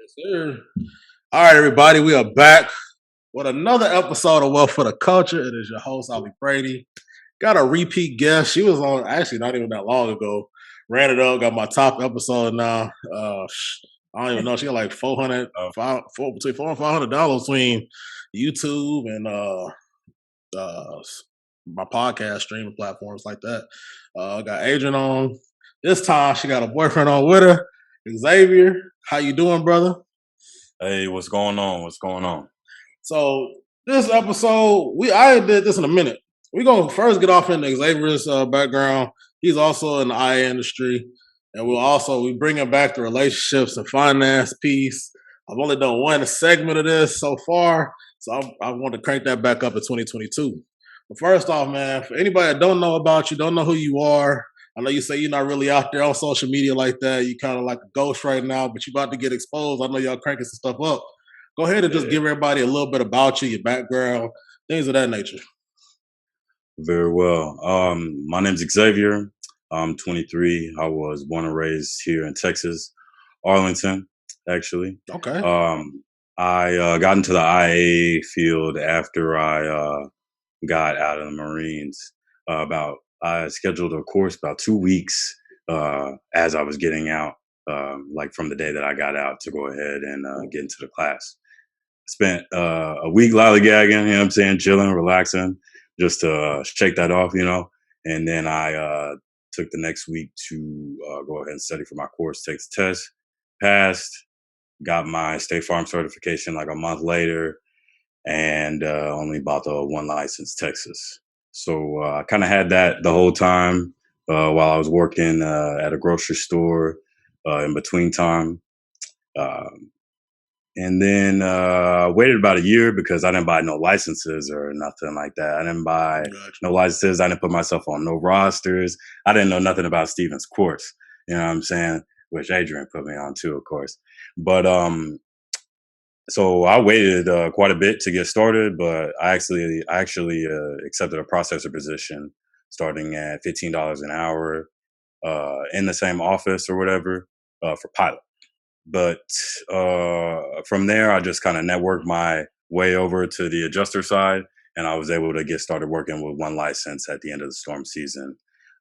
Yes, sir. All right, everybody, we are back with another episode of Wealth for the Culture. It is your host, Ali Brady. Got a repeat guest. She was on actually not even that long ago. Ran it up, got my top episode now. I don't even know. She got like 400, between $400 and $500 between YouTube and uh, my podcast streaming platforms like that. Got Adrian on. This time she got a boyfriend on with her. Xavier, how you doing, brother? Hey, what's going on? What's going on? So this episode, I did this in a minute. We're gonna first get off into Xavier's background. He's also in the IA industry, and we bring him back to relationships and finance piece. I've only done one segment of this so far, so I want to crank that back up in 2022. But first off, man, for anybody that don't know about you, don't know who you are, I know you say you're not really out there on social media like that. You kind of like a ghost right now, but you're about to get exposed. I know y'all cranking some stuff up. Go ahead and just give everybody a little bit about you, your background, things of that nature. Very well. My name's Xavier. I'm 23. I was born and raised here in Texas, Arlington, actually. Okay. I got into the IA field after I got out of the Marines. I scheduled a course about 2 weeks as I was getting out, like from the day that I got out to go ahead and get into the class. Spent a week lollygagging, you know what I'm saying, chilling, relaxing, just to shake that off, And then I took the next week to go ahead and study for my course, take the test, passed, got my State Farm certification like a month later, and only bought the one license, Texas. So I kind of had that the whole time while I was working at a grocery store in between time. And then waited about a year because I didn't buy no licenses or nothing like that. I didn't buy no licenses. I didn't put myself on no rosters. I didn't know nothing about Stevens course, you know what I'm saying? Which Adrian put me on too, of course. But so I waited quite a bit to get started, but I actually accepted a processor position starting at $15 an hour in the same office or whatever for pilot. But from there, I just kind of networked my way over to the adjuster side, and I was able to get started working with one license at the end of the storm season.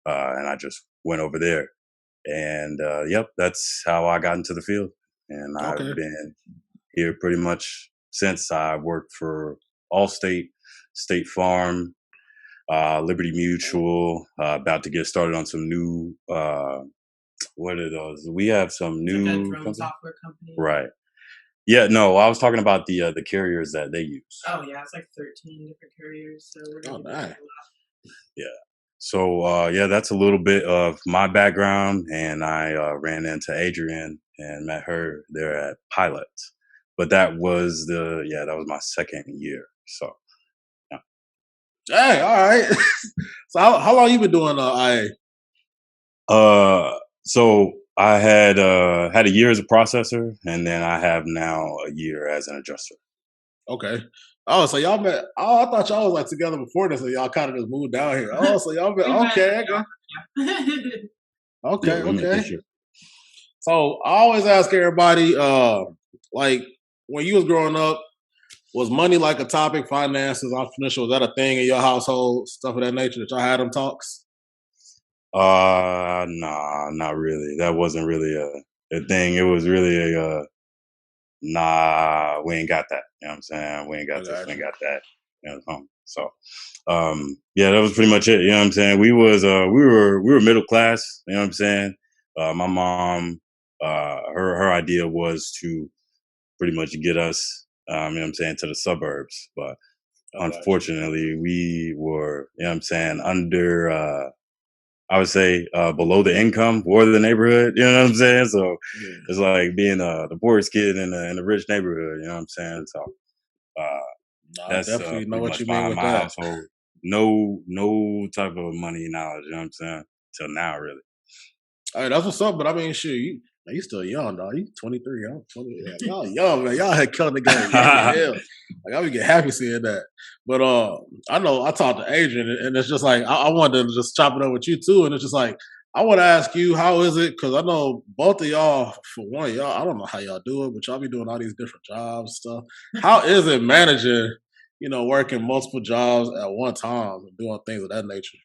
And I just went over there. And yep, that's how I got into the field. And I've been here pretty much since. I worked for Allstate, State Farm, Liberty Mutual, about to get started on some new what are those? We have some new software company. Right. Yeah, no, I was talking about the carriers that they use. Oh yeah, it's like 13 different carriers. So we're gonna nice. Yeah. So yeah, that's a little bit of my background, and I ran into Adrian and met her there at Pilot. But that was my second year. So yeah. Hey, all right. So how long you been doing IA? So I had a year as a processor, and then I have now a year as an adjuster. Okay. Oh, so y'all met. Oh, I thought y'all was like together before this, so y'all kind of just moved down here. Oh, so y'all been okay. Okay. Sure. So I always ask everybody, like when you was growing up, was money like a topic? Finances, entrepreneurship, was that a thing in your household? Stuff of that nature that y'all had them talks? Nah, not really. That wasn't really a thing. It was really nah, we ain't got that. You know what I'm saying? We ain't got this, we ain't got that. You know, so yeah, that was pretty much it. You know what I'm saying? We were middle class, you know what I'm saying? My mom, her idea was to pretty much get us, you know what I'm saying, to the suburbs. But unfortunately we were, you know what I'm saying, under I would say below the income for the neighborhood, you know what I'm saying? So it's like being the poorest kid in a rich neighborhood, you know what I'm saying? So that's I definitely know what you mean my, with my that. household. No type of money knowledge, you know what I'm saying? Till now, really. All right, that's what's up. But I mean, shit, you still young, dog. You 23, I'm 20. Yeah, y'all young, man. Y'all had killed the game. Hell. Like I would get happy seeing that. But I know I talked to Adrian, and it's just like I wanted to just chop it up with you too. And it's just like I want to ask you, how is it? Because I know both of y'all, for one, y'all, I don't know how y'all do it, but y'all be doing all these different jobs stuff. How is it managing, working multiple jobs at one time and doing things of that nature?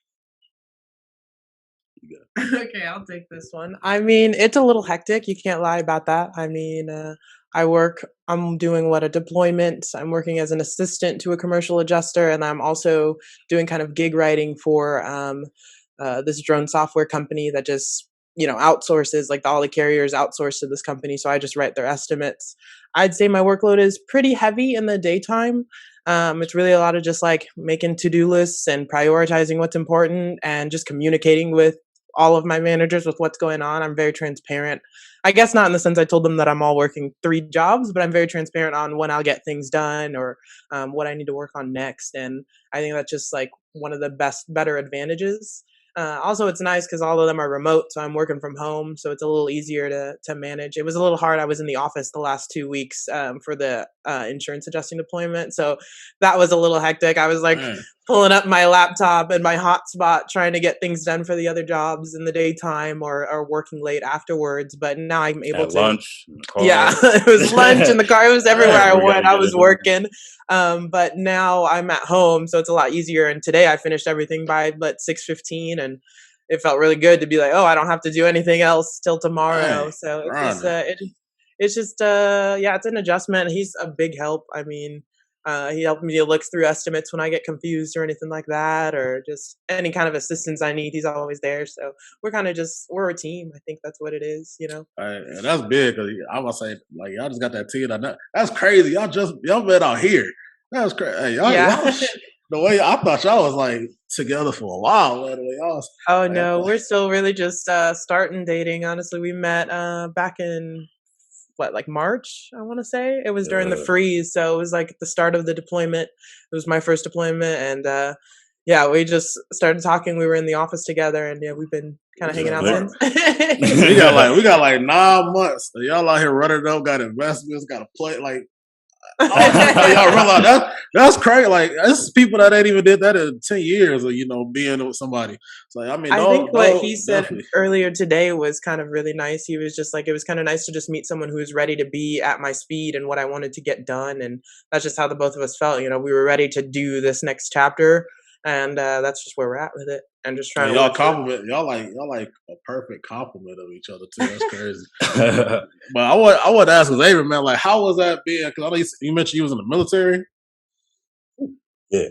Okay, I'll take this one. I mean, it's a little hectic. You can't lie about that. I mean, I'm doing a deployment. I'm working as an assistant to a commercial adjuster, and I'm also doing kind of gig writing for this drone software company that just, outsources, like all the carriers outsource to this company. So I just write their estimates. I'd say my workload is pretty heavy in the daytime. It's really a lot of just like making to-do lists and prioritizing what's important and just communicating with all of my managers with what's going on. I'm very transparent. I guess not in the sense I told them that I'm all working 3 jobs, but I'm very transparent on when I'll get things done or what I need to work on next. And I think that's just like one of the better advantages. Also, it's nice because all of them are remote, so I'm working from home, so it's a little easier to manage. It was a little hard. I was in the office the last 2 weeks for the insurance adjusting deployment, so that was a little hectic. I was like pulling up my laptop and my hotspot, trying to get things done for the other jobs in the daytime or working late afterwards. But now I'm able At to. lunch. Yeah, it was lunch in the car. It was everywhere I We gotta went. I get was it. working. But now I'm at home, so it's a lot easier. And today I finished everything by 6:15, and it felt really good to be like, oh, I don't have to do anything else till tomorrow. Dang, So grinding. it's just yeah, it's an adjustment. He's a big help. I mean, he helped me to look through estimates when I get confused or anything like that, or just any kind of assistance I need. He's always there. So we're a team. I think that's what it is. And that's big because I was say like y'all just got that team. That's crazy. Y'all been out here. That's crazy. Hey, Yeah. the way I thought y'all was like together for a while. Man, the way y'all was, Oh like, no, we're still really just starting dating. Honestly, we met back in like March, I want to say. It was during the freeze, so it was like the start of the deployment. It was my first deployment, and yeah, we just started talking. We were in the office together, and yeah, we've been kind of hanging out since. we got like 9 months. So y'all out here running up, got investments, got a play like. Y'all realize that's crazy. Like that's people that ain't even did that in 10 years of being with somebody. So I mean, I think what he said definitely. earlier today was kind of really nice. He was just like, it was kind of nice to just meet someone who's ready to be at my speed and what I wanted to get done. And that's just how the both of us felt. We were ready to do this next chapter, and that's just where we're at with it. And just trying And to y'all work through it. compliment y'all like a perfect compliment of each other too. That's crazy. But I want to ask Xavier, man, like how was that being? Because I know you mentioned you was in the military. Yeah.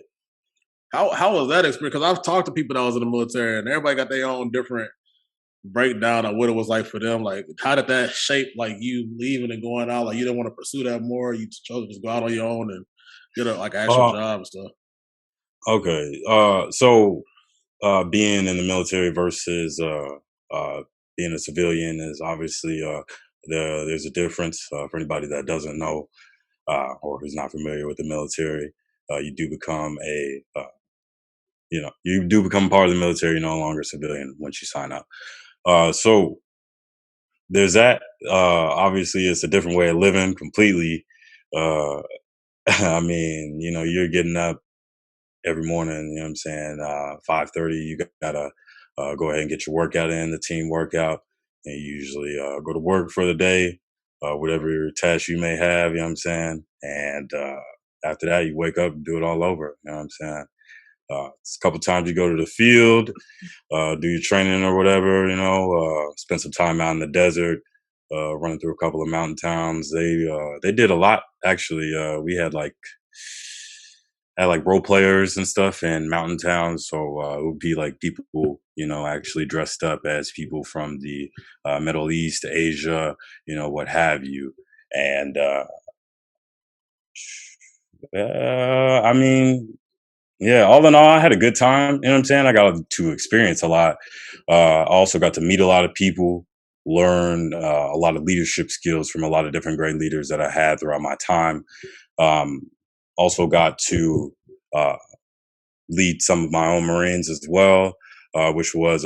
How was that experience? Because I've talked to people that was in the military, and everybody got their own different breakdown of what it was like for them. Like, how did that shape like you leaving and going out? Like, you didn't want to pursue that more. You chose to just go out on your own and get a like actual job and stuff. Okay. So being in the military versus being a civilian is obviously there's a difference for anybody that doesn't know or who's not familiar with the military. You do become you do become part of the military. You're no longer a civilian once you sign up. So there's that. Obviously, it's a different way of living completely. Uh, I mean, you're getting up every morning, you know what I'm saying? 5:30, you gotta go ahead and get your workout in, the team workout, and you usually go to work for the day, whatever task you may have, you know what I'm saying? And after that, you wake up and do it all over, you know what I'm saying? It's a couple times you go to the field, do your training or whatever, spend some time out in the desert, running through a couple of mountain towns. They did a lot actually. We had like role players and stuff in mountain towns. So it would be like people, actually dressed up as people from the Middle East, Asia, what have you. And I mean, yeah, all in all, I had a good time. You know what I'm saying? I got to experience a lot. I also got to meet a lot of people, learn a lot of leadership skills from a lot of different great leaders that I had throughout my time. Um, Also got to lead some of my own Marines as well, which was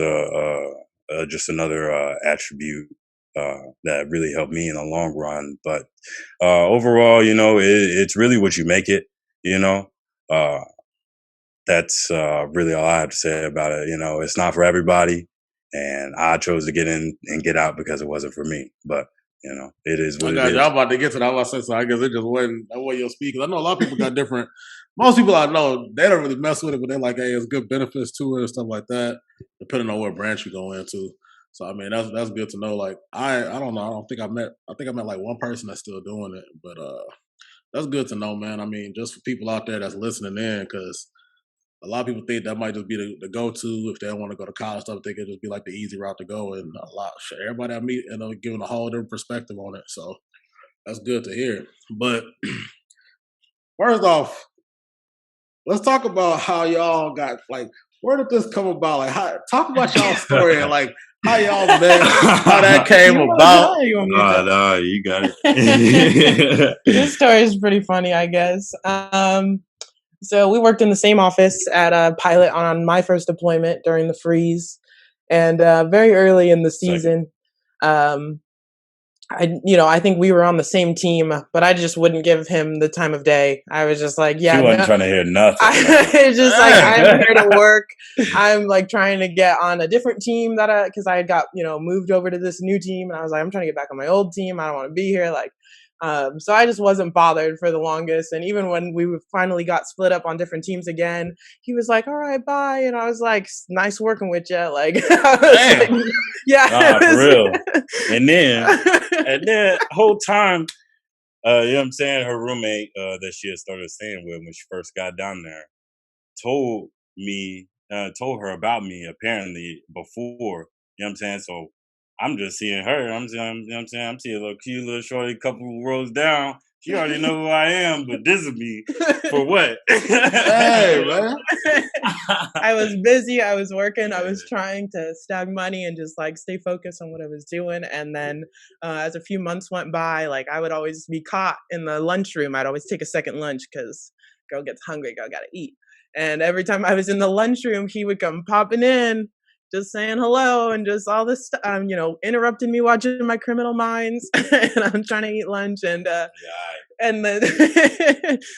just another attribute that really helped me in the long run. But overall, it's really what you make it. You know, uh, that's really all I have to say about it. It's not for everybody. and I chose to get in and get out because it wasn't for me. But it is what I it got is. you. I'm about to get to that. I said so. I guess it just wasn't that way your speak. I know a lot of people got different. Most people I know they don't really mess with it, but they're like, hey, it's good benefits to it and stuff like that, depending on what branch you go into. So I mean, that's good to know. Like I don't know. I think I met like one person that's still doing it, but that's good to know, man. I mean, just for people out there that's listening in, because a lot of people think that might just be the go-to if they don't want to go to college stuff. They could just be like the easy route to go, and everybody I meet end up giving a whole different perspective on it. So that's good to hear. But first off, let's talk about how y'all got like. Where did this come about? Like, talk about y'all story and like how y'all met, how that came about. No, you got it. This story is pretty funny, I guess. So we worked in the same office at a pilot on my first deployment during the freeze, and very early in the season, I think we were on the same team, but I just wouldn't give him the time of day. I was just like, yeah, she wasn't trying to hear nothing. I was just like, I'm here to work. I'm like trying to get on a different team because I had got, moved over to this new team, and I was like, I'm trying to get back on my old team. I don't want to be here. Like, so I just wasn't bothered for the longest. And even when we finally got split up on different teams again, he was like, all right, bye. And I was like, nice working with you. Like, Damn. Yeah. For real. And then whole time, you know what I'm saying, her roommate that she had started staying with when she first got down there told her about me apparently before, you know what I'm saying? So I'm just seeing her. I'm seeing a little cute little shorty, couple rows down. She already know who I am, but this is me for what? Hey, man. I was busy. I was working. I was trying to stack money and just like stay focused on what I was doing. And then as a few months went by, like I would always be caught in the lunchroom. I'd always take a second lunch because girl gets hungry, girl gotta eat. And every time I was in the lunchroom, he would come popping in, just saying hello and just all this stuff, interrupting me watching my Criminal Minds, and I'm trying to eat lunch, and then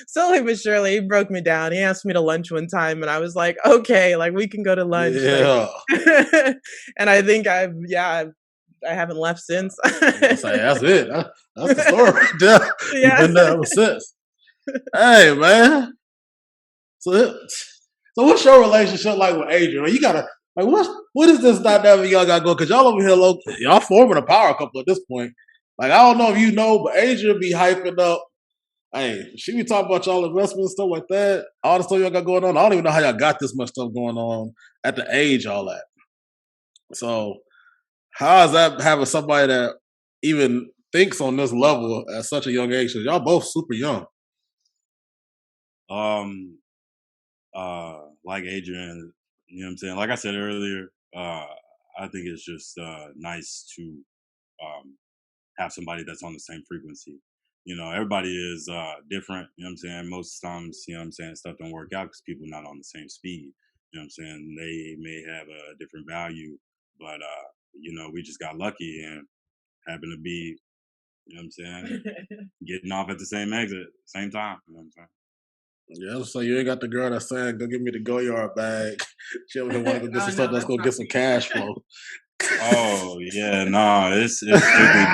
slowly but surely he broke me down. He asked me to lunch one time, and I was like, okay, like we can go to lunch. Yeah. Like, and I think I haven't left since. That's it. That's the story right there. Yeah. You've been there ever since. Hey, man. So what's your relationship like with Adrian? You gotta like what is this dynamic y'all got going? Because y'all over here, y'all forming a power couple at this point. Like I don't know if you know, but Adrian be hyping up. Hey, she be talking about y'all investments and stuff like that. All the stuff y'all got going on. I don't even know how y'all got this much stuff going on at the age y'all at. So how is that having somebody that even thinks on this level at such a young age? Because y'all both super young. Like Adrian, you know what I'm saying? Like I said earlier, I think it's just nice to have somebody that's on the same frequency. Everybody is different, you know what I'm saying? Most times, you know what I'm saying, stuff don't work out because people not on the same speed. You know what I'm saying? They may have a different value, but we just got lucky and happened to be, you know what I'm saying, getting off at the same exit, same time, you know what I'm saying? Yeah, so you ain't got the girl that's saying, go give me the Go-Yard bag. She over here want to go get some stuff that's going to get some cash flow. Oh, yeah, no, it's strictly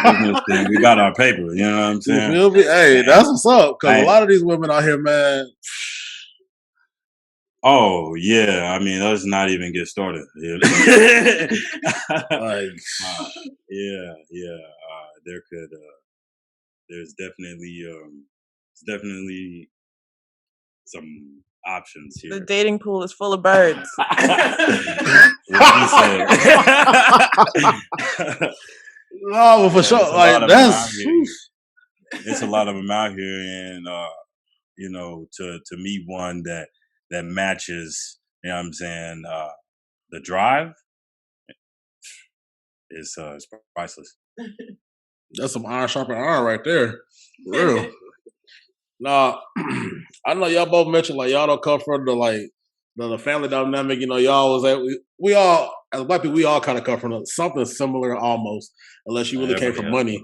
business thing. We got our paper, you know what I'm saying? You feel me? Hey, that's what's up. Because a lot of these women out here, man. Oh, yeah. I mean, let's not even get started. Like, there's definitely some options here. The dating pool is full of birds. No, but for sure, like that's it's a lot of them out here, and to meet one that matches, you know what I'm saying, the drive is priceless. That's some iron sharpening iron right there, for real. Nah, I know y'all both mentioned like y'all don't come from the family dynamic. Y'all we all as black people we all kind of come from something similar almost, unless you really came from money.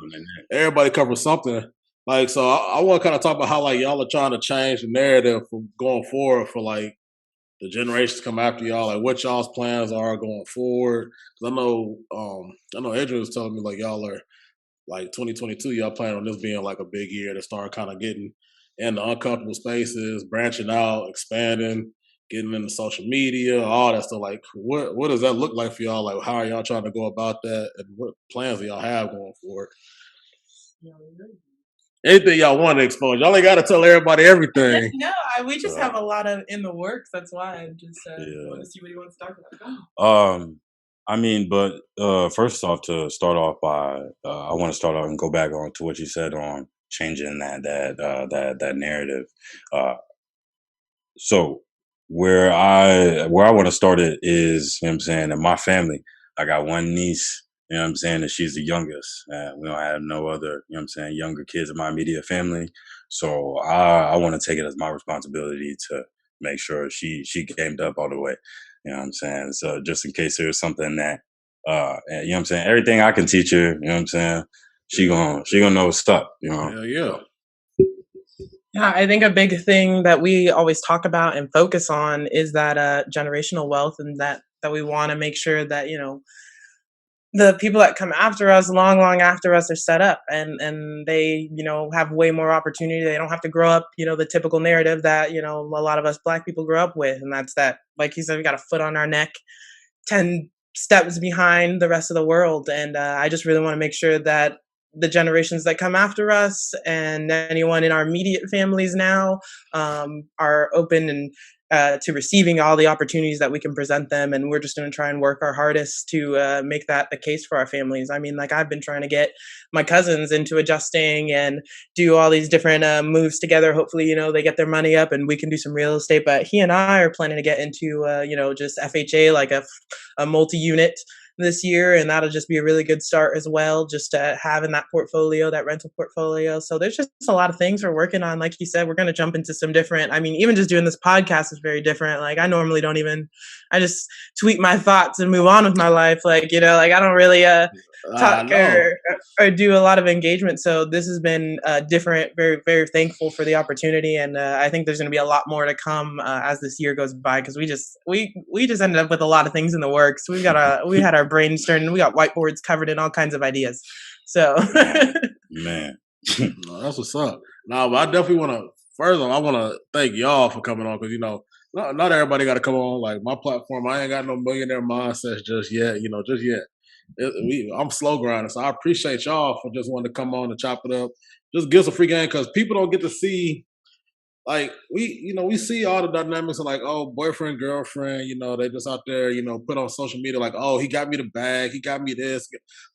Everybody come from something. Like so, I want to kind of talk about how like y'all are trying to change the narrative from going forward for like the generations come after y'all, like what y'all's plans are going forward. 'Cause I know Adrian was telling me like y'all are like 2022, y'all plan on this being like a big year to start kind of getting in the uncomfortable spaces, branching out, expanding, getting into social media, all that stuff. Like, what does that look like for y'all? Like, how are y'all trying to go about that, and what plans do y'all have going forward? Anything y'all want to expose? Y'all ain't got to tell everybody everything. No, we just have a lot of in the works. That's why I just want to see what he wants to talk about. I mean, but first off, to start off by, I want to start off and go back on to what you said on changing that narrative. So where I want to start it is, you know what I'm saying, in my family, I got one niece, you know what I'm saying, and she's the youngest. We don't have no other, you know what I'm saying, younger kids in my immediate family. So I want to take it as my responsibility to make sure she gamed up all the way. You know what I'm saying? So just in case there's something that, you know what I'm saying, everything I can teach her, you know what I'm saying, she gonna know what's up, you know? Hell yeah. Yeah, I think a big thing that we always talk about and focus on is that generational wealth, and that we want to make sure that, you know, the people that come after us, long after us, are set up and they, you know, have way more opportunity. They don't have to grow up, you know, the typical narrative that, you know, a lot of us Black people grow up with. And that's that, like you said, we got a foot on our neck, 10 steps behind the rest of the world. And I just really want to make sure that the generations that come after us and anyone in our immediate families now are open and to receiving all the opportunities that we can present them. And we're just going to try and work our hardest to make that the case for our families. I mean, like, I've been trying to get my cousins into adjusting and do all these different moves together. Hopefully, you know, they get their money up and we can do some real estate. But he and I are planning to get into, you know, just FHA, like a multi-unit this year, and that'll just be a really good start as well, just having that portfolio, that rental portfolio. So there's just a lot of things we're working on. Like you said, we're going to jump into some different, I mean, even just doing this podcast is very different. Like, I normally don't even, I just tweet my thoughts and move on with my life. Like, you know, like, I don't really talk or do a lot of engagement. So this has been different, very, very thankful for the opportunity. And I think there's going to be a lot more to come as this year goes by, because we just ended up with a lot of things in the works. We had our brainstorming, we got whiteboards covered in all kinds of ideas. So man. No, that's what's up. No, but I definitely want to, first of all, I want to thank y'all for coming on, because, you know, not everybody got to come on. Like, my platform, I ain't got no millionaire mindsets just yet, you know, just yet. I'm slow grinding, so I appreciate y'all for just wanting to come on and chop it up. Just give us a free game, because people don't get to see, like, we see all the dynamics of, like, oh, boyfriend, girlfriend, you know, they just out there, you know, put on social media like, oh, he got me the bag, he got me this.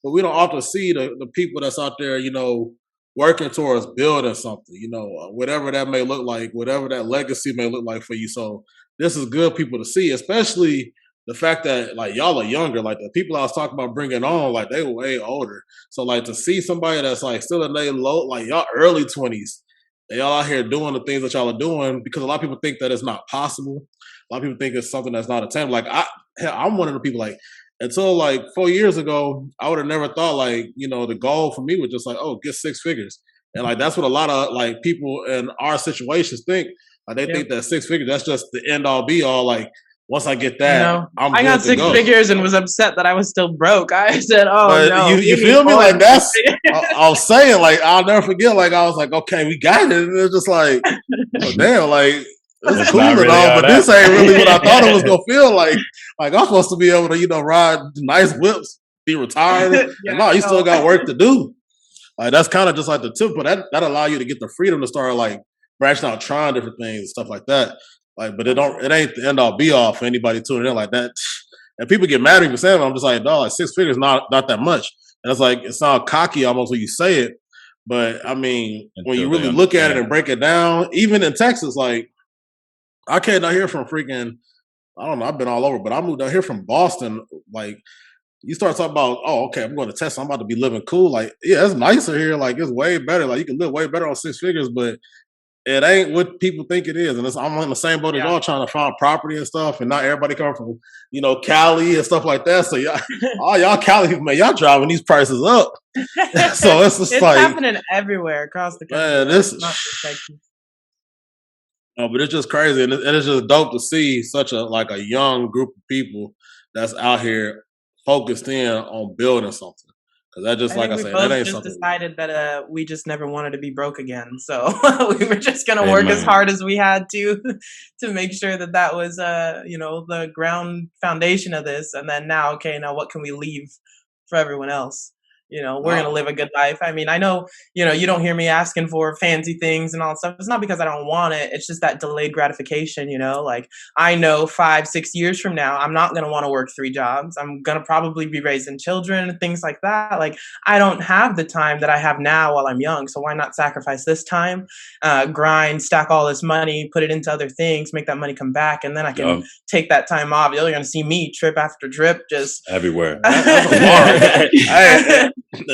But we don't often see the people that's out there, you know, working towards building something, you know, whatever that may look like, whatever that legacy may look like for you. So this is good people to see, especially the fact that, like, y'all are younger. Like, the people I was talking about bringing on, like, they were way older. So, like, to see somebody that's, like, still in their low, like, y'all early 20s, and y'all out here doing the things that y'all are doing, because a lot of people think that it's not possible. A lot of people think it's something that's not attainable. Like, I'm one of the people, like, until like 4 years ago, I would have never thought, like, you know, the goal for me was just like, oh, get 6 figures. And, like, that's what a lot of, like, people in our situations think. Like, they think that 6 figures, that's just the end all be all. Like, once I get that, I got 6 figures and was upset that I was still broke. I said, "Oh, but no!" You feel me? Like, that's I was saying. Like, I'll never forget. Like, I was like, "Okay, we got it." And it's just like, oh, damn, like, it's cool and really all, but this ain't really what I thought it was gonna feel like. Like, I'm supposed to be able to, you know, ride nice whips, be retired, and no, you still got work to do. Like, that's kind of just like the tip, but that allow you to get the freedom to start, like, branching out, trying different things and stuff like that. Like, but it ain't the end all be all for anybody tuning in like that. And people get mad at me for saying it. I'm just like, dog, like, 6 figures not that much. And it's like, it sounds cocky almost when you say it. But I mean, when you really look at it and break it down, even in Texas, like, I came down here from freaking, I don't know, I've been all over, but I moved down here from Boston. Like, you start talking about, oh, okay, I'm going to Texas, I'm about to be living cool. Like, yeah, it's nicer here. Like, it's way better. Like, you can live way better on 6 figures, but it ain't what people think it is. And I'm on the same boat as y'all, trying to find property and stuff, and not everybody coming from, you know, Cali and stuff like that. So all y'all Cali people, man, y'all driving these prices up. So it's just it's like, happening everywhere across the country. Man, this, not just Texas. No, but it's just crazy, and it's just dope to see such a young group of people that's out here focused in on building something. Because that just I like think I we said, that both ain't just something. decided that we just never wanted to be broke again. So we were just gonna Hey work as man, hard as we had to make sure that that was the ground foundation of this. And then now, okay, now what can we leave for everyone else? We're gonna Nah, live a good life. I mean, I know, you don't hear me asking for fancy things and all that stuff. It's not because I don't want it. It's just that delayed gratification, like I know 5, 6 years from now, I'm not going to want to work 3 jobs. I'm going to probably be raising children and things like that. Like, I don't have the time that I have now while I'm young. So why not sacrifice this time, grind, stack all this money, put it into other things, make that money come back, and then I can yup, take that time off. You're going to see me trip after trip, just. everywhere. that's a bar. Hey,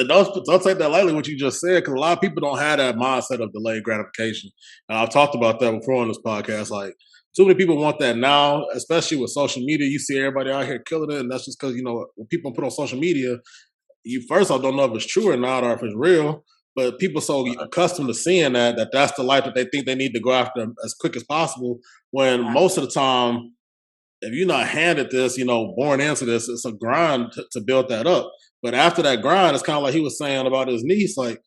don't take that lightly what you just said, because a lot of people don't have that mindset of delayed gratification. And I've talked about that before on this podcast. Like, too many people want that now, especially with social media. You see everybody out here killing it, and that's just because when people put on social media, you first off don't know if it's true or not, or if it's real. But people so accustomed to seeing that's the life that they think they need to go after as quick as possible. When most of the time, if you're not handed this, born into this, it's a grind to build that up. But after that grind, it's kind of like he was saying about his niece, like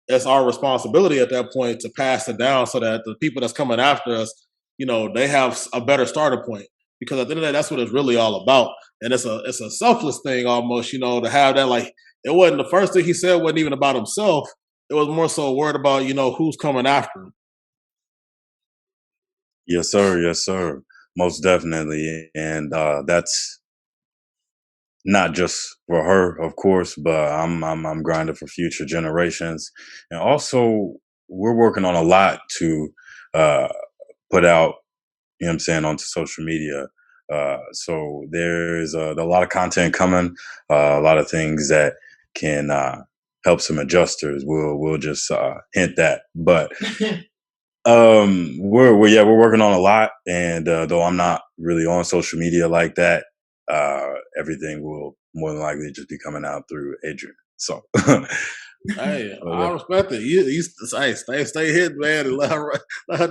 it's our responsibility at that point to pass it down so that the people that's coming after us, they have a better starter point. Because at the end of the day, that's what it's really all about. And it's a selfless thing almost, to have that. Like, it wasn't the first thing he said wasn't even about himself. It was more so worried about, who's coming after him. Yes, sir. Yes, sir. Most definitely, and that's not just for her, of course, but I'm grinding for future generations, and also we're working on a lot to uh, put out. You know what I'm saying, onto social media. So there's a lot of content coming, a lot of things that can help some adjusters. We'll just hint that, but we're working on a lot, and though I'm not really on social media like that, everything will more than likely just be coming out through Adrian. So, Hey, I yeah. respect it. You hey, stay hit, man, and let her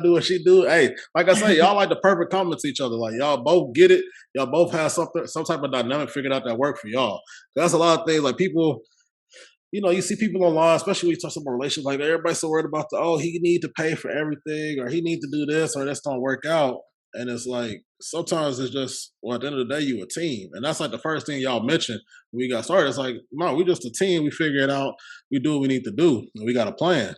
do what she do. Hey, like I say, y'all like the perfect complement to each other. Like, y'all both get it. Y'all both have some type of dynamic figured out that work for y'all. That's a lot of things. Like, people, you see people online, especially when you talk about relations. Like, everybody's so worried about he need to pay for everything, or he need to do this, or this don't work out. And it's like sometimes it's just, well, at the end of the day, you a team, and that's like the first thing y'all mentioned when we got started. It's like, no, we just a team. We figure it out. We do what we need to do, and we got a plan.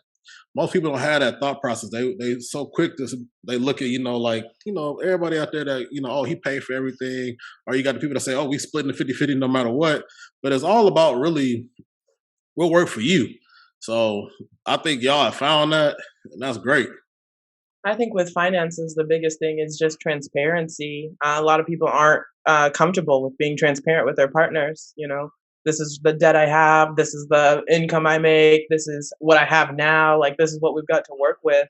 Most people don't have that thought process. They so quick to they look at everybody out there that he paid for everything, or you got the people that say, oh, we splitting the 50-50 no matter what. But it's all about really what worked for you. So I think y'all have found that, and that's great. I think with finances, the biggest thing is just transparency. A lot of people aren't comfortable with being transparent with their partners. This is the debt I have. This is the income I make. This is what I have now. Like, this is what we've got to work with.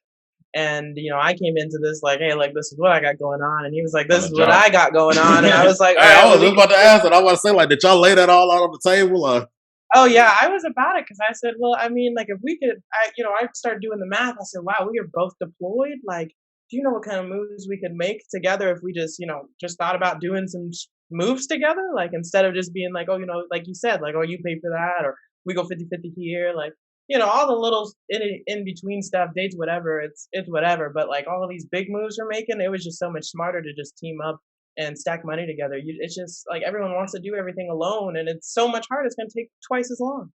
And I came into this like, hey, like, this is what I got going on, and he was like, On this the is what job. I got going on, and I was like, all Hey, right, I was well, just about to ask it. I want to say, like, did y'all lay that all out on the table? oh yeah, I was about it because I said, well, I mean, like if we could, I started doing the math. I said, wow, we are both deployed. Like, do you know what kind of moves we could make together if we just thought about doing some moves together? Like instead of just being like, oh, like you said, like, oh, you pay for that, or we go 50-50 here, like, all the little in between stuff, dates, whatever. It's whatever. But like all of these big moves we're making, it was just so much smarter to just team up and stack money together. It's just like everyone wants to do everything alone, and it's so much harder. It's going to take twice as long.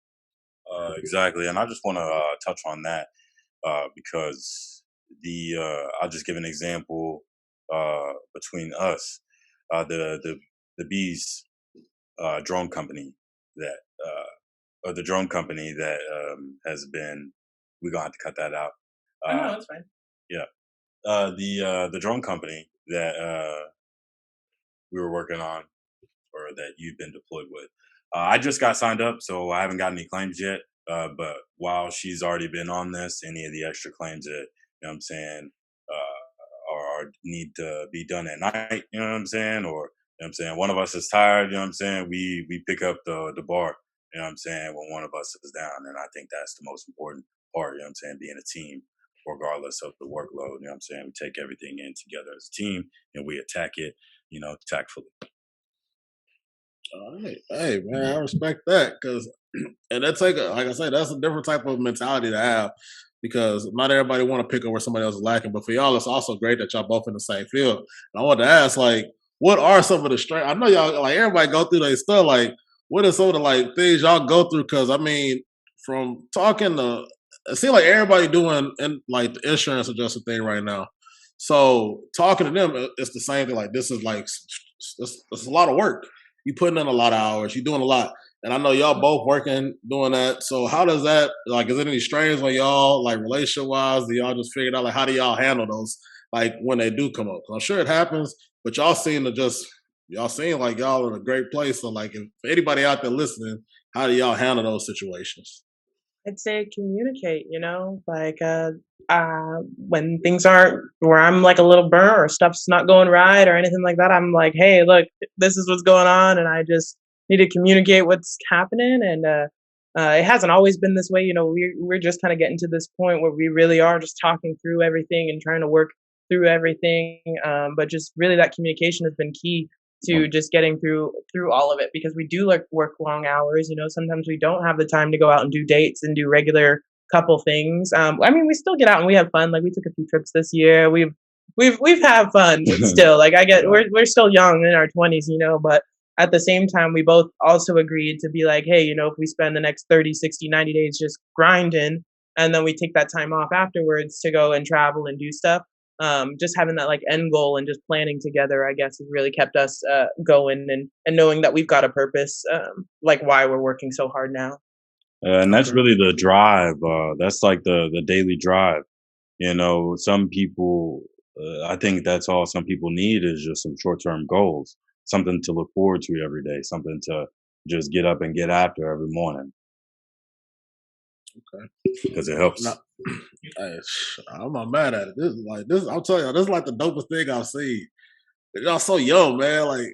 Exactly, and I just want to touch on that because I'll just give an example between us, the bees drone company that or the drone company that has been. We're gonna have to cut that out. Oh no, Uh, that's fine. yeah, the drone company that we were working on, or that you've been deployed with. I just got signed up, so I haven't got any claims yet. But while she's already been on this, any of the extra claims that what I'm saying, are need to be done at night, you know what I'm saying, or what I'm saying, one of us is tired, you know what I'm saying, we pick up the bar, you know what I'm saying, when one of us is down, and I think that's the most important part, you know what I'm saying, being a team. regardless of the workload. You know what I'm saying? We take everything in together as a team and we attack it, tactfully. All right. Hey, man, I respect that because, and that's like I said, that's a different type of mentality to have because not everybody want to pick up where somebody else is lacking. But for y'all, it's also great that y'all both in the same field. And I want to ask, like, what are some of the strengths? I know y'all, like, everybody go through their stuff. Like, what are some of the like things y'all go through? Because I mean, from talking to, it seems like everybody doing like the insurance adjuster thing right now. So talking to them, it's the same thing. Like, this is like, it's a lot of work. You putting in a lot of hours. You doing a lot. And I know y'all both working doing that. So how does that, like, is it any strains when y'all, like, relationship wise, do y'all just figure it out, like, how do y'all handle those, like, when they do come up? 'Cause I'm sure it happens, but y'all seem like y'all in a great place. So, like, if anybody out there listening, how do y'all handle those situations? I'd say communicate, when things aren't where I'm like a little burnt or stuff's not going right or anything like that, I'm like, hey, look, this is what's going on, and I just need to communicate what's happening. And it hasn't always been this way, we're just kind of getting to this point where we really are just talking through everything and trying to work through everything. But just really that communication has been key to just getting through all of it because we do like work long hours. Sometimes we don't have the time to go out and do dates and do regular couple things. I mean, we still get out and we have fun. Like we took a few trips this year. We've had fun still. Like we're still young in our 20s, but at the same time, we both also agreed to be like, hey, if we spend the next 30, 60, 90 days just grinding and then we take that time off afterwards to go and travel and do stuff. Just having that like end goal and just planning together, I guess, has really kept us going and knowing that we've got a purpose, like why we're working so hard now. And that's really the drive. That's like the daily drive. Some people, I think that's all some people need is just some short-term goals, something to look forward to every day, something to just get up and get after every morning. Okay. Because it helps. Now, I'm not mad at it. This is like this. I'm telling you, this is like the dopest thing I've seen. Y'all so young, man. Like,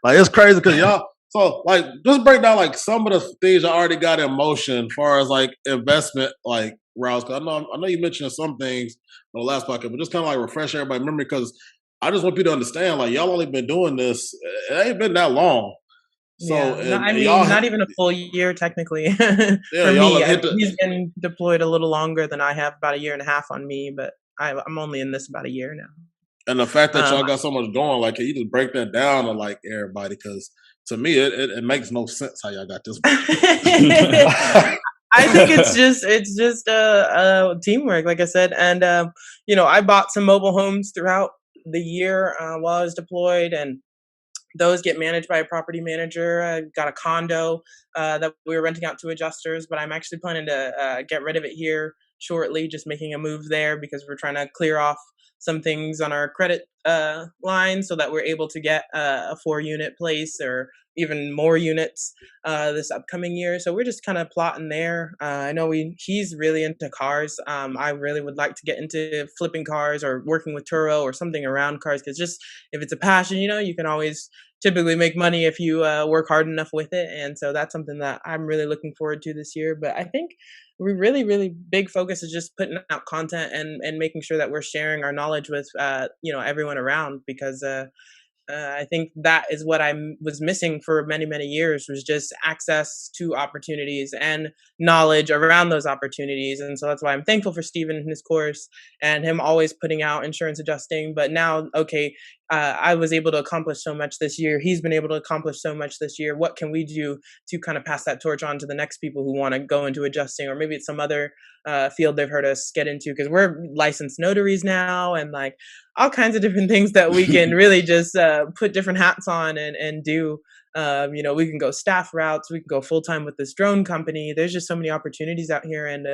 like it's crazy because y'all. So like, just break down like some of the things I already got in motion, as far as like investment, like routes. Cause I know you mentioned some things on the last podcast, but just kind of like refresh everybody's memory because I just want people to understand, like y'all only been doing this. It ain't been that long. So Yeah, and y'all, not even a full year technically yeah, for y'all me. have hit the. He's been deployed a little longer than I have, about a year and a half on me, but I'm only in this about a year now. And the fact that Um, y'all got so much going, like, can you just break that down to like everybody? Because to me, it makes no sense how y'all got this much. I think it's just teamwork, like I said, and I bought some mobile homes throughout the year while I was deployed, and those get managed by a property manager. I got a condo that we were renting out to adjusters, but I'm actually planning to get rid of it here shortly, just making a move there because we're trying to clear off some things on our credit line so that we're able to get a 4-unit place or even more units this upcoming year. So we're just kind of plotting there. I know he's really into cars. I really would like to get into flipping cars or working with Turo or something around cars because just if it's a passion, you can always typically make money if you work hard enough with it. And so that's something that I'm really looking forward to this year. But I think we really, really big focus is just putting out content and making sure that we're sharing our knowledge with, everyone around because I think that is what I was missing for many, many years was just access to opportunities and knowledge around those opportunities. And so that's why I'm thankful for Steven and his course and him always putting out insurance adjusting. But now, okay, I was able to accomplish so much this year. He's been able to accomplish so much this year. What can we do to kind of pass that torch on to the next people who want to go into adjusting, or maybe it's some other field they've heard us get into? Because we're licensed notaries now, and like all kinds of different things that we can really just put different hats on and do. We can go staff routes. We can go full time with this drone company. There's just so many opportunities out here, and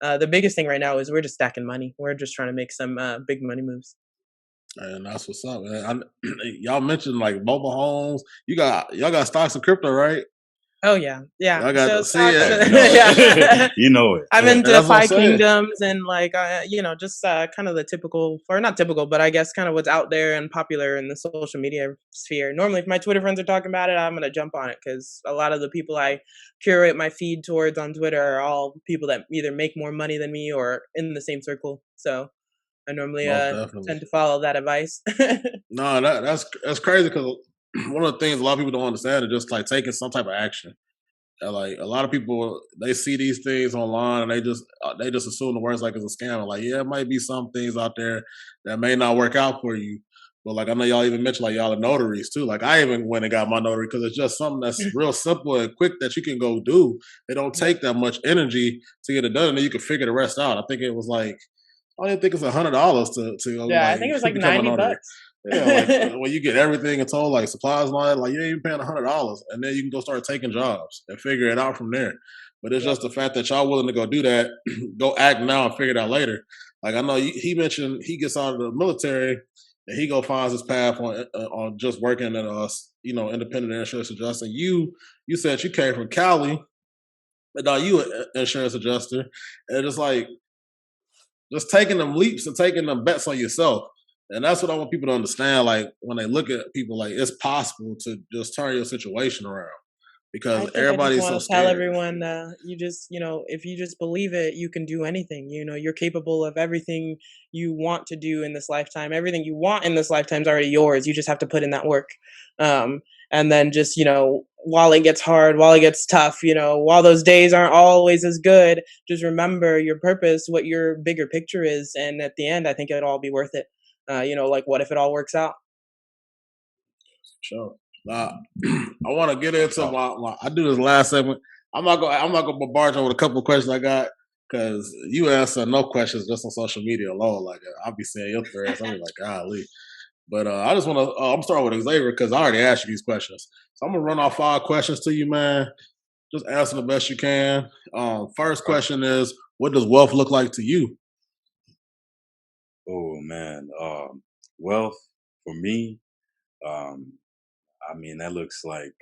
the biggest thing right now is we're just stacking money. We're just trying to make some big money moves. And that's what's up, man. Y'all mentioned like mobile homes. Y'all got stocks in crypto, right? Oh yeah, yeah. I got So to see stocks, it. yeah. You know it. I'm And into that's what I'm Five saying. Kingdoms and like just kind of the typical, or not typical, but I guess kind of what's out there and popular in the social media sphere. Normally, if my Twitter friends are talking about it, I'm gonna jump on it because a lot of the people I curate my feed towards on Twitter are all people that either make more money than me or in the same circle. So I normally Most definitely. tend to follow that advice. No, that's crazy because one of the things a lot of people don't understand is just like taking some type of action. And like a lot of people, they see these things online and they just assume the worst like it's a scam. Like, yeah, it might be some things out there that may not work out for you. But like I know y'all even mentioned like y'all are notaries too. Like I even went and got my notary because it's just something that's real simple and quick that you can go do. It don't take that much energy to get it done, and then you can figure the rest out. I think it was like I don't even think it's $100 to Yeah, I like think it was like become a 90 notary. bucks. Yeah, like when you get everything and told like supplies and all that, like you ain't even paying $100, and then you can go start taking jobs and figure it out from there. But it's Yep. just the fact that y'all willing to go do that, go act now and figure it out later. Like I know he mentioned he gets out of the military and he go finds his path on just working at independent insurance adjuster. You said you came from Cali, but now you an insurance adjuster, and it's like just taking them leaps and taking them bets on yourself. And that's what I want people to understand. Like when they look at people, like it's possible to just turn your situation around I because think I just everybody's so want to tell scared. everyone, if you just believe it, you can do anything. You're capable of everything you want to do in this lifetime. Everything you want in this lifetime is already yours. You just have to put in that work. And then just, while it gets hard, while it gets tough, while those days aren't always as good, just remember your purpose, what your bigger picture is. And at the end, I think it'll all be worth it. Like what if it all works out? Sure. I want to get into my. I do this last segment. I'm not gonna bombard you with a couple of questions I got because you answer no questions just on social media alone. Like I'll be seeing your threads. I'm like, golly. But I just want to. I'm starting with Xavier because I already asked you these questions. So I'm gonna run off 5 questions to you, man. Just answer the best you can. First question is, what does wealth look like to you? Oh man, wealth for me, um, I mean that looks like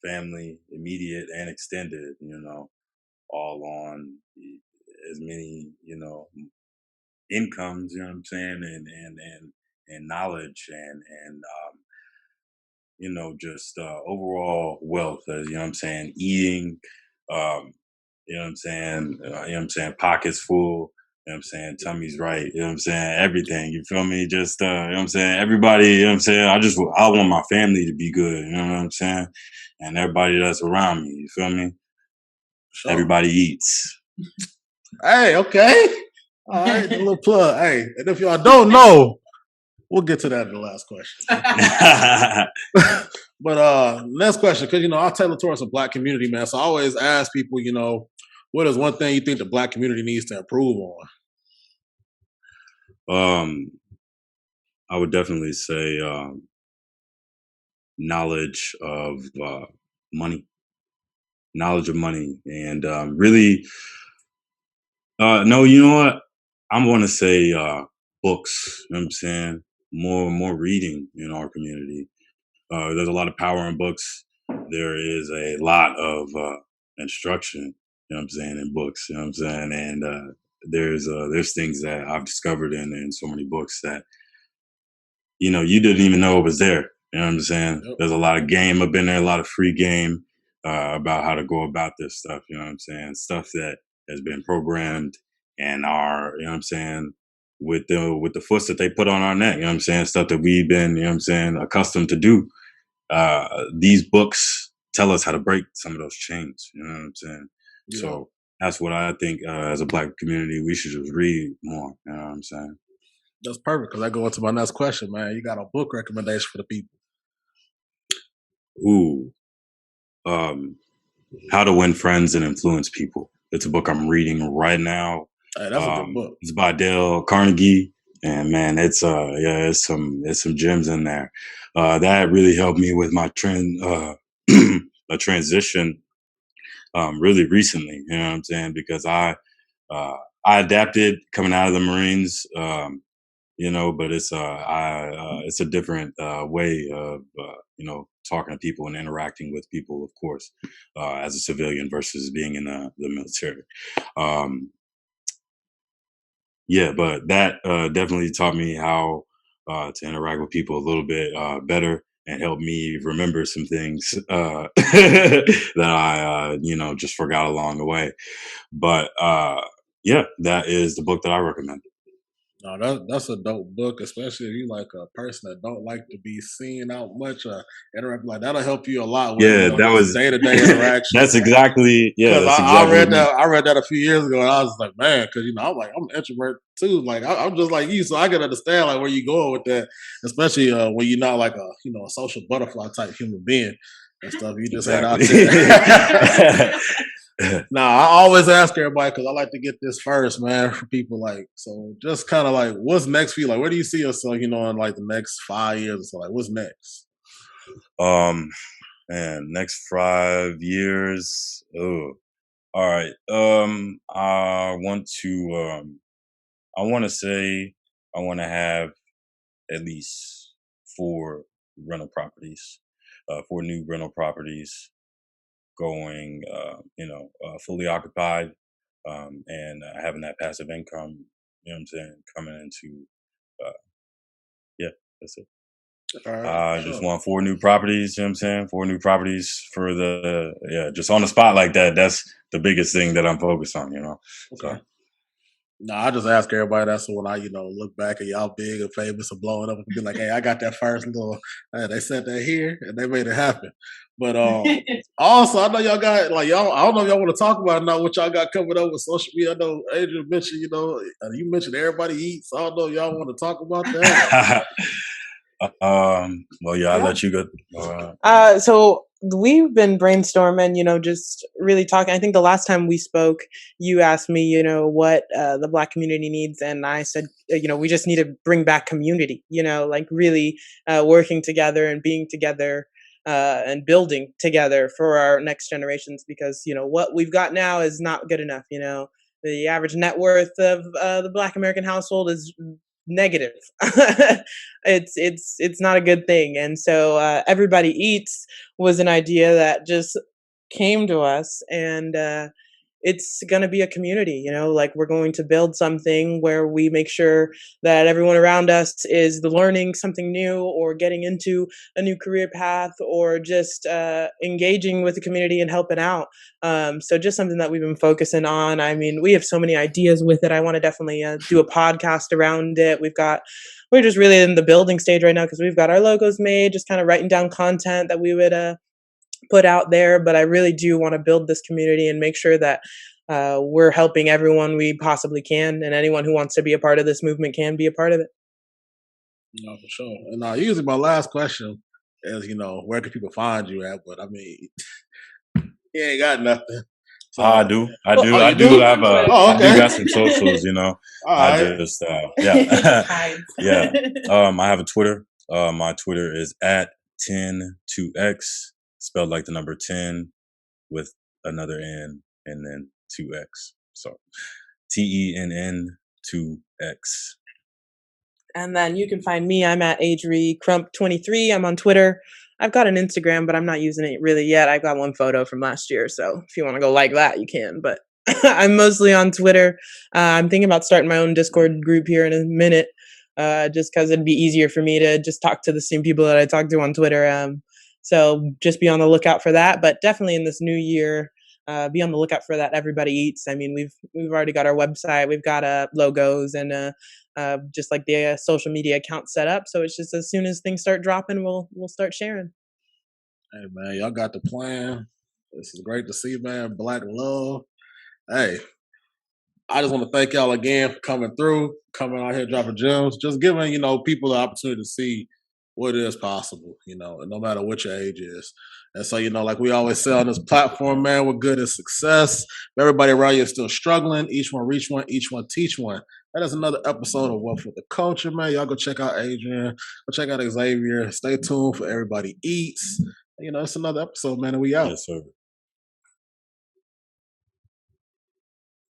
family, immediate and extended. All on as many incomes. You know what I'm saying, and knowledge and just overall wealth. You know what I'm saying, eating. Um, you know what I'm saying? You know what I'm saying? Pockets full. You know what I'm saying? Tummy's right. You know what I'm saying? Everything. You feel me? Just, you know what I'm saying? Everybody, you know what I'm saying? I want my family to be good. You know what I'm saying? And everybody that's around me. You feel me? Sure. Everybody eats. Hey, okay. All right, a little plug. Hey, and if y'all don't know, we'll get to that in the last question. But next question, because I tailor towards the Black community, man. So I always ask people, what is one thing you think the Black community needs to improve on? I would definitely say knowledge of money, and really. No, you know what? I'm going to say books. You know what I'm saying? More reading in our community. There's a lot of power in books. There is a lot of instruction, you know what I'm saying, in books, you know what I'm saying? And there's things that I've discovered in so many books that, you didn't even know it was there. You know what I'm saying? Yep. There's a lot of game up in there, a lot of free game about how to go about this stuff, you know what I'm saying? Stuff that has been programmed and you know what I'm saying, with the foots that they put on our neck, you know what I'm saying? Stuff that we've been, you know what I'm saying, accustomed to do. These books tell us how to break some of those chains. You know what I'm saying? Yeah. So that's what I think as a Black community, we should just read more. You know what I'm saying? That's perfect because I go into my next question, man. You got a book recommendation for the people? Ooh. How to Win Friends and Influence People. It's a book I'm reading right now. Hey, that's a good book. It's by Dale Carnegie. And man, it's some gems in there. That really helped me with my a transition really recently, you know what I'm saying? Because I adapted coming out of the Marines, but it's it's a different way of talking to people and interacting with people, of course, as a civilian versus being in the military. Yeah, but that definitely taught me how to interact with people a little bit better and helped me remember some things that I just forgot along the way. But yeah, that is the book that I recommend. No, that's a dope book, especially if you like a person that don't like to be seen out much, interact like that'll help you a lot with Yeah, that was day to day interaction. that's exactly Because that's I exactly read what that I read that a few years ago, and I was like, man, because I'm like I'm an introvert too. Like I'm just like you, so I can understand like where you going with that, especially when you're not like a social butterfly type human being and stuff. You just ain't out exactly. there. Nah, I always ask everybody because I like to get this first, man, for people like so. Just kind of like, what's next for you? Like, where do you see yourself? In like the next 5 years or so. Like, what's next? Man, next 5 years. Oh, all right. I want to say I want to have at least four rental properties, 4 new rental properties going, fully occupied, and having that passive income. You know what I'm saying? Coming into, uh, yeah, that's it. All right, I just want 4 new properties. You know what I'm saying? 4 new properties for just on the spot like that. That's the biggest thing that I'm focused on. Okay. So. No, I just ask everybody that so when I, look back at y'all big and famous and blowing up and be like, hey, I got that first little they said that here and they made it happen. But also I know y'all got like y'all I don't know if y'all want to talk about now what y'all got coming up with social media. I know Adrian mentioned, you mentioned everybody eats. I don't know if y'all want to talk about that. Well, yeah, I'll let you go. So we've been brainstorming, just really talking. I think the last time we spoke, you asked me, what the Black community needs, and I said, we just need to bring back community. Like really working together and being together. And building together for our next generations, because what we've got now is not good enough. The average net worth of the Black American household is negative. It's not a good thing, and so everybody eats was an idea that just came to us, and it's going to be a community, like we're going to build something where we make sure that everyone around us is learning something new or getting into a new career path or just engaging with the community and helping out. So just something that we've been focusing on. I mean, we have so many ideas with it. I want to definitely do a podcast around it. We're just really in the building stage right now because we've got our logos made, just kind of writing down content that we would put out there. But I really do want to build this community and make sure that we're helping everyone we possibly can, and anyone who wants to be a part of this movement can be a part of it. No, for sure. And usually my last question is, where can people find you at? But I mean, he ain't got nothing. So, I do. I you do have okay. I do got some socials, All I right. just yeah. Yeah. I have a Twitter. My Twitter is at 10-2x, spelled like the number 10 with another N and then 2x. So TENN 2x. And then you can find me. I'm at Adrian Crump 23. I'm on Twitter. I've got an Instagram, but I'm not using it really yet. I've got one photo from last year, so if you want to go like that, you can. But I'm mostly on Twitter. I'm thinking about starting my own Discord group here in a minute, just because it'd be easier for me to just talk to the same people that I talk to on Twitter. So just be on the lookout for that. But definitely in this new year, be on the lookout for that. Everybody Eats. I mean, we've already got our website. We've got logos and just like the social media account set up. So it's just as soon as things start dropping, we'll start sharing. Hey man, y'all got the plan. This is great to see, man. Black love. Hey, I just want to thank y'all again for coming through, coming out here dropping gems, just giving people the opportunity to see what is possible, and no matter what your age is. And so, like we always say on this platform, man, we're good at success. If everybody around you is still struggling, each one reach one, each one teach one. That is another episode of What for the Culture, man. Y'all go check out Adrian, go check out Xavier. Stay tuned for Everybody Eats. It's another episode, man, and we out. Yes, sir.